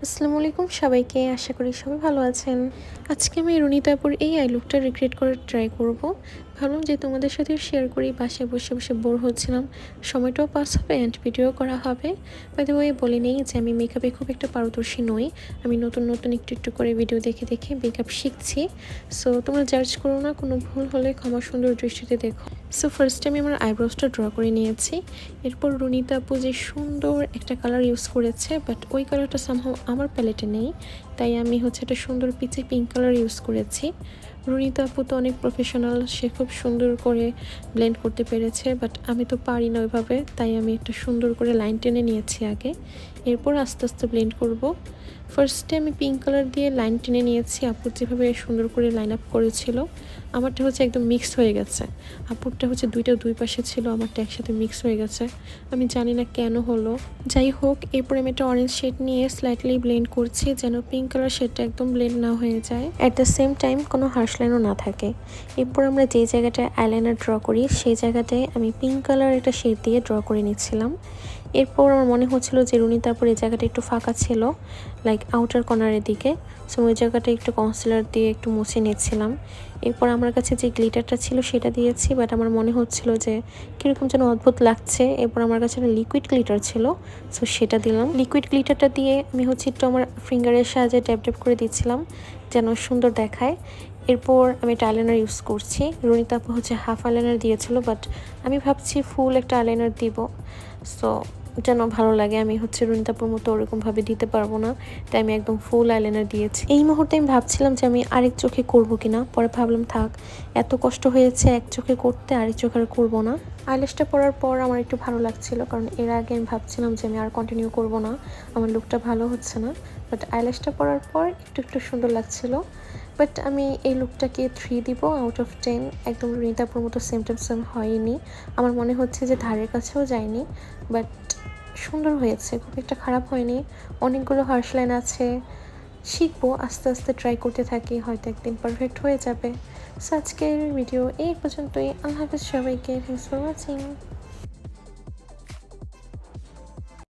আসসালামু আলাইকুম সবাইকে, আশা করি সবাই ভালো আছেন। আজকে আমি রুনিতা আপুর এই আই লুকটা রিক্রিয়েট করার ট্রাই করব। ভাবলাম যে তোমাদের সাথেও শেয়ার করি, বাসায় বসে বসে বোর হচ্ছিলাম, সময়টাও পাস হবে অ্যান্ড ভিডিও করা হবে। বাই দ্য ওয়ে বলে নেই যে আমি মেকআপে খুব একটা পারদর্শী নই, আমি নতুন নতুন একটু একটু করে ভিডিও দেখে দেখে মেকআপ শিখছি। সো তোমরা জাজ করো না, কোনো ভুল হলে ক্ষমা সুন্দর দৃষ্টিতে দেখো। সো ফার্স্টে আমি আমার আইব্রোসটা ড্র করে নিয়েছি। এরপর রুনিতা আপু যে সুন্দর একটা কালার ইউজ করেছে, বাট ওই কালারটা সামহাও আমার প্যালেটে নেই, তাই আমি একটা সুন্দর পিচি পিঙ্ক কালার ইউজ করেছি। রুনিতা আপু তো অনেক প্রফেশনাল, সে খুব সুন্দর করে ব্লেন্ড করতে পেরেছে, বাট আমি তো পারি না ওইভাবে, তাই আমি একটা সুন্দর করে লাইন টেনে নিয়েছি আগে, এরপর আস্তে আস্তে ব্লেন্ড করব। ফার্স্টে আমি পিঙ্ক কালার দিয়ে লাইন টেনে নিয়েছি। আপুর যেভাবে সুন্দর করে লাইন আপ করেছিল, আমারটা একদম মিক্স হয়ে গেছে। আপুরটা দুইটা দুই পাশে ছিল, আমারটা একসাথে মিক্স হয়ে গেছে। আমি জানি না কেন হলো। যাই হোক, এরপর আমি একটা অরেঞ্জ শেড নিয়ে স্লাইটলি ব্লেন্ড করছি, যেন পিঙ্ক কালার শেডটা একদম ব্লেন্ড না হয়ে যায়, অ্যাট দ্য সেম টাইম কোনো হার্শ লাইনও না থাকে। এরপর আমরা যে জায়গাটায় আইলাইনার ড্র করি, সেই জায়গাটায় আমি পিঙ্ক কালার একটা শেড দিয়ে ড্র করে নিচ্ছিলাম। এরপর আমার মনে হচ্ছিল যে রুনিতা আপুর এই জায়গাটা একটু ফাঁকা ছিল, লাইক আউটার কর্নারের দিকে, সো ওই জায়গাটা একটু কনসিলার দিয়ে একটু মুছে নিচ্ছিলাম। এরপর আমার কাছে যে গ্লিটারটা ছিল সেটা দিয়েছি, বাট আমার মনে হচ্ছিল যে কীরকম যেন অদ্ভুত লাগছে। এরপর আমার কাছে একটা লিকুইড গ্লিটার ছিল, সো সেটা দিলাম। লিকুইড গ্লিটারটা দিয়ে আমি একটু আমার ফিঙ্গারের সাহায্যে ট্যাপ ট্যাপ করে দিচ্ছিলাম, যেন সুন্দর দেখায়। এরপর আমি একটা আইলাইনার ইউজ করছি। রুনিতা আপু হাফ আইলাইনার দিয়েছিল, বাট আমি ভাবছি ফুল একটা আইলাইনার দিব, সো যেন ভালো লাগে। আমি রুনিতা আপুর মতো ওরকমভাবে দিতে পারবো না, তাই আমি একদম ফুল আইলাইনার দিয়েছি। এই মুহূর্তে আমি ভাবছিলাম যে আমি আরেক চোখে করবো কিনা, পরে ভাবলাম থাক, এত কষ্ট হয়েছে এক চোখে করতে, আরেক চোখে আর করবো না। আইল্যাশটা পরার পর আমার একটু ভালো লাগছিল, কারণ এর আগে আমি ভাবছিলাম যে আমি আর কন্টিনিউ করবো না, আমার লুকটা ভালো হচ্ছে না। বাট আইল্যাশটা পরার পর একটু একটু সুন্দর লাগছিল। বাট আমি এই লুকটাকে 3 দিব আউট অফ 10। একদম রুনিতা আপুর মতো সেম টু সেম হয়নি, আমার মনে হচ্ছে যে ধারের কাছেও যায়নি, বাট সুন্দর হয়েছে, খুব একটা খারাপ হয়নি। অনেকগুলো হার্শ লাইন আছে, শিখবো, আস্তে আস্তে ট্রাই করতে থাকি, হয়তো একদিন পারফেক্ট হয়ে যাবে। সো আজকের ভিডিও এই পর্যন্তই। আল্লাহ হাফেজ সবাইকে, থ্যাংকস ফর ওয়াচিং।